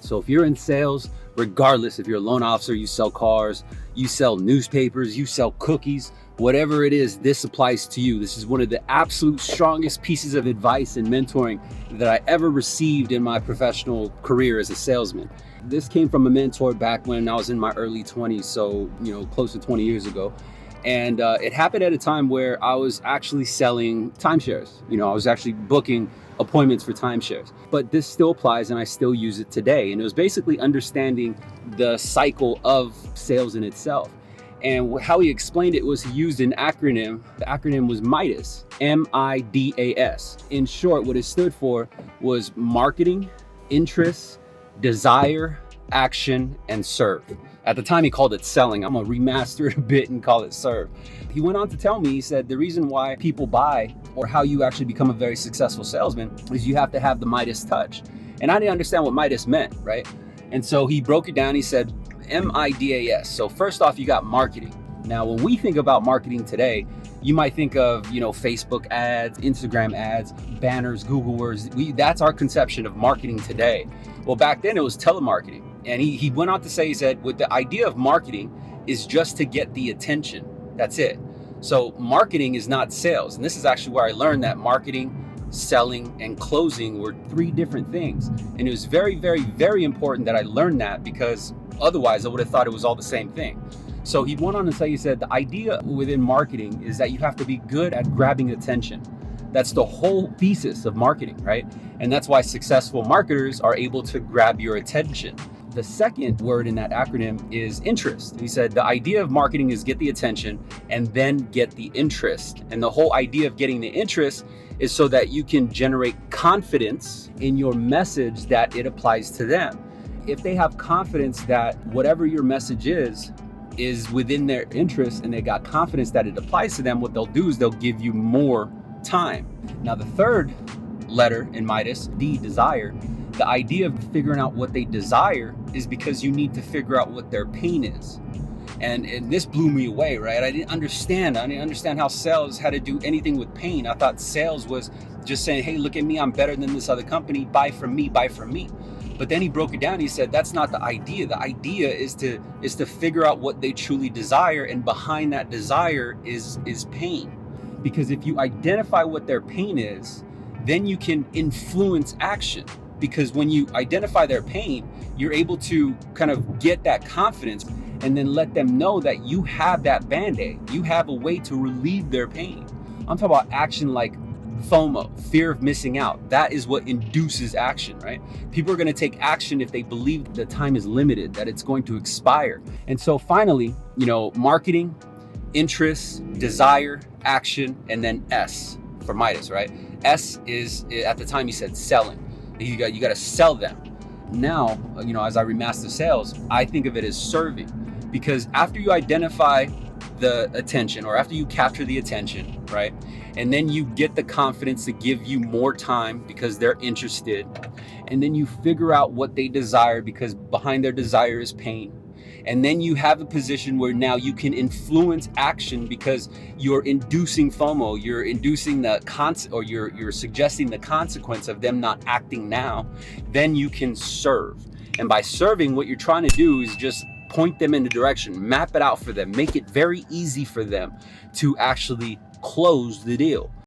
So if you're in sales, regardless if you're a loan officer, you sell cars, you sell newspapers, you sell cookies, whatever it is, this applies to you. This is one of the absolute strongest pieces of advice and mentoring that I ever received in my professional career as a salesman. This came from a mentor back when I was in my early 20s, so close to 20 years ago. And it happened at a time where I was actually selling timeshares. I was actually booking appointments for timeshares. But this still applies and I still use it today. And it was basically understanding the cycle of sales in itself. And how he explained it was he used an acronym. The acronym was M.I.D.A.S, M-I-D-A-S. In short, what it stood for was marketing, interest, desire, action, and serve. At the time he called it selling. I'm gonna remaster it a bit and call it serve. He went on to tell me, he said, the reason why people buy or how you actually become a very successful salesman is you have to have the M.I.D.A.S touch. And I didn't understand what M.I.D.A.S meant, right? And so he broke it down. He said, M-I-D-A-S. So first off, you got marketing. Now, when we think about marketing today, you might think of, Facebook ads, Instagram ads, banners, Google words. That's our conception of marketing today. Well, back then it was telemarketing. And he went on to say, he said, with the idea of marketing is just to get the attention. That's it. So marketing is not sales. And this is actually where I learned that marketing, selling, and closing were three different things. And it was very, very, very important that I learned that, because otherwise I would have thought it was all the same thing. So he went on to say, he said, the idea within marketing is that you have to be good at grabbing attention. That's the whole thesis of marketing, right? And that's why successful marketers are able to grab your attention. The second word in that acronym is interest. He said the idea of marketing is get the attention and then get the interest. And the whole idea of getting the interest is so that you can generate confidence in your message that it applies to them. If they have confidence that whatever your message is within their interest and they got confidence that it applies to them, what they'll do is they'll give you more time. Now, the third letter in M.I.D.A.S, D, desire, the idea of figuring out what they desire is because you need to figure out what their pain is. And this blew me away, right? I didn't understand how sales had to do anything with pain. I thought sales was just saying, hey, look at me, I'm better than this other company, buy from me, buy from me. But then he broke it down. He said, that's not the idea. The idea is to figure out what they truly desire. And behind that desire is pain. Because if you identify what their pain is, then you can influence action. Because when you identify their pain, you're able to kind of get that confidence and then let them know that you have that Band-Aid. You have a way to relieve their pain. I'm talking about action like FOMO, fear of missing out. That is what induces action, right? People are going to take action if they believe the time is limited, that it's going to expire. And so finally, marketing, interest, desire, action, and then S for M.I.D.A.S, right? S is, at the time he said, selling. You got to sell them. Now, as I remaster sales, I think of it as serving, because after you identify the attention, or after you capture the attention, right? And then you get the confidence to give you more time because they're interested. And then you figure out what they desire, because behind their desire is pain. And then you have a position where now you can influence action because you're inducing FOMO, you're inducing you're suggesting the consequence of them not acting now. Then you can serve. And by serving, what you're trying to do is just point them in the direction, map it out for them, make it very easy for them to actually close the deal.